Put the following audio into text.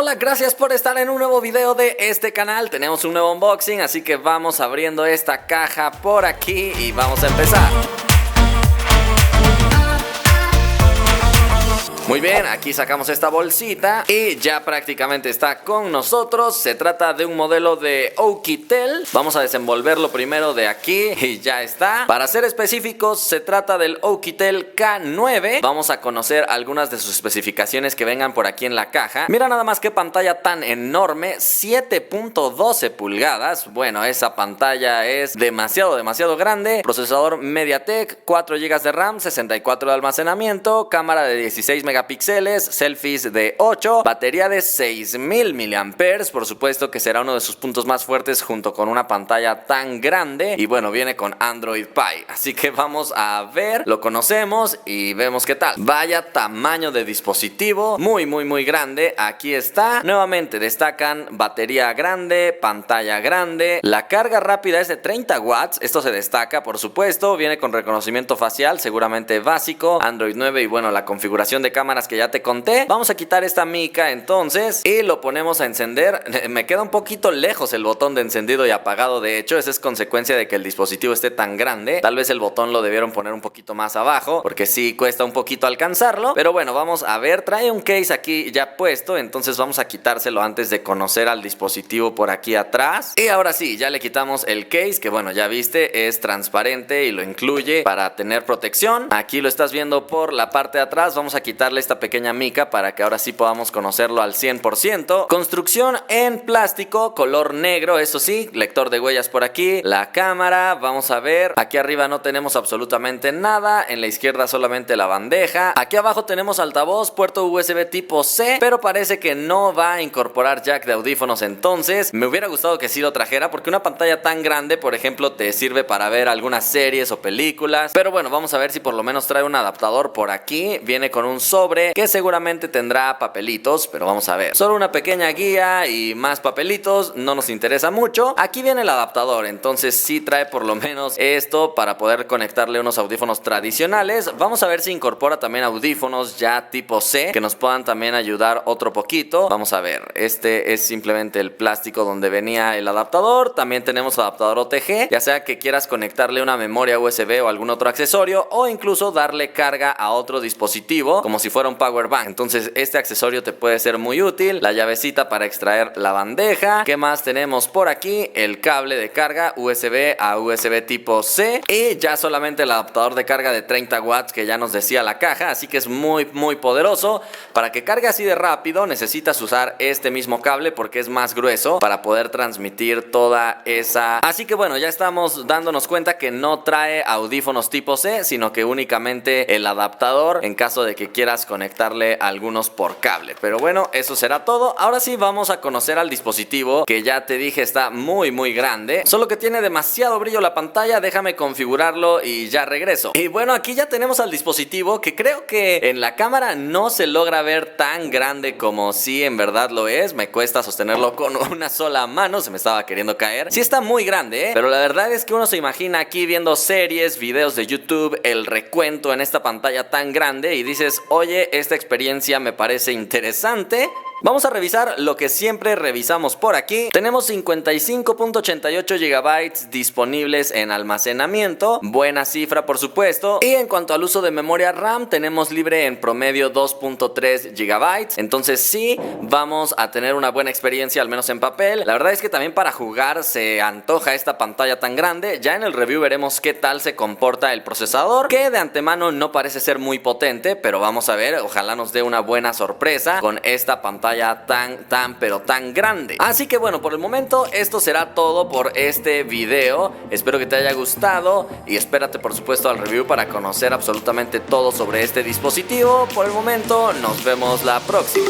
Hola, gracias por estar en un nuevo video de este canal. Tenemos un nuevo unboxing, así que vamos abriendo esta caja por aquí y vamos a empezar. Muy bien, aquí sacamos esta bolsita y ya prácticamente está con nosotros. Se trata de un modelo de Oukitel. Vamos a desenvolverlo primero de aquí y ya está. Para ser específicos, se trata del Oukitel K9. Vamos a conocer algunas de sus especificaciones que vengan por aquí en la caja. Mira nada más qué pantalla tan enorme, 7.12 pulgadas. Bueno, esa pantalla es demasiado grande. Procesador MediaTek, 4 GB de RAM, 64 de almacenamiento, cámara de 16 megapíxeles, selfies de 8, batería de 6000 mAh, por supuesto que será uno de sus puntos más fuertes junto con una pantalla tan grande. Y bueno, viene con Android Pie, así que vamos a ver, lo conocemos y vemos qué tal. Vaya tamaño de dispositivo, muy grande. Aquí está, nuevamente destacan batería grande, pantalla grande, la carga rápida es de 30 watts, esto se destaca por supuesto, viene con reconocimiento facial, seguramente básico, Android 9 y bueno, la configuración de cámaras que ya te conté. Vamos a quitar esta mica entonces y lo ponemos a encender. Me queda un poquito lejos el botón de encendido y apagado, de hecho esa es consecuencia de que el dispositivo esté tan grande. Tal vez el botón lo debieron poner un poquito más abajo porque sí cuesta un poquito alcanzarlo, pero bueno, vamos a ver. Trae un case aquí ya puesto, entonces vamos a quitárselo antes de conocer al dispositivo por aquí atrás. Y ahora sí, ya le quitamos el case, que bueno, ya viste, es transparente y lo incluye para tener protección. Aquí lo estás viendo por la parte de atrás. Vamos a quitarle esta pequeña mica para que ahora sí podamos conocerlo al 100%. Construcción en plástico, color negro, eso sí, lector de huellas por aquí, la cámara, vamos a ver, aquí arriba no tenemos absolutamente nada, en la izquierda solamente la bandeja, aquí abajo tenemos altavoz, puerto USB tipo C, pero parece que no va a incorporar jack de audífonos, entonces me hubiera gustado que sí lo trajera porque una pantalla tan grande, por ejemplo, te sirve para ver algunas series o películas, pero bueno, vamos a ver si por lo menos trae un adaptador por aquí. Viene con un sobre que seguramente tendrá papelitos, pero vamos a ver. Solo una pequeña guía y más papelitos, no nos interesa mucho. Aquí viene el adaptador, entonces sí trae por lo menos esto para poder conectarle unos audífonos tradicionales. Vamos a ver si incorpora también audífonos ya tipo C que nos puedan también ayudar otro poquito. Vamos a ver, este es simplemente el plástico donde venía el adaptador. También tenemos adaptador OTG, ya sea que quieras conectarle una memoria USB o algún otro accesorio o incluso darle carga a otro dispositivo como si fuera un power bank. Entonces este accesorio te puede ser muy útil. La llavecita para extraer la bandeja. ¿Qué más tenemos por aquí? El cable de carga USB a USB tipo C y ya solamente el adaptador de carga de 30 watts que ya nos decía la caja, así que es muy poderoso. Para que cargue así de rápido necesitas usar este mismo cable porque es más grueso para poder transmitir toda esa. Así que bueno, ya estamos dándonos cuenta que no trae audífonos tipo C, sino que únicamente el adaptador en caso de que quieras conectarle algunos por cable. Pero bueno, eso será todo. Ahora sí vamos a conocer al dispositivo, que ya te dije está muy grande, solo que tiene demasiado brillo la pantalla. Déjame configurarlo y ya regreso. Y bueno, aquí ya tenemos al dispositivo, que creo que en la cámara no se logra ver tan grande como si en verdad lo es. Me cuesta sostenerlo con una sola mano, se me estaba queriendo caer. Sí está muy grande, pero la verdad es que uno se imagina aquí viendo series, videos de YouTube, el recuento en esta pantalla tan grande y dices, oye, esta experiencia me parece interesante. Vamos a revisar lo que siempre revisamos por aquí. Tenemos 55.88 GB disponibles en almacenamiento. Buena cifra, por supuesto. Y en cuanto al uso de memoria RAM, tenemos libre en promedio 2.3 GB. Entonces sí, vamos a tener una buena experiencia, al menos en papel. La verdad es que también para jugar se antoja esta pantalla tan grande. Ya en el review veremos qué tal se comporta el procesador, que de antemano no parece ser muy potente, pero vamos a ver, ojalá nos dé una buena sorpresa con esta pantalla tan grande. Así que bueno, por el momento esto será todo por este video. Espero que te haya gustado y espérate por supuesto al review para conocer absolutamente todo sobre este dispositivo. Por el momento nos vemos la próxima.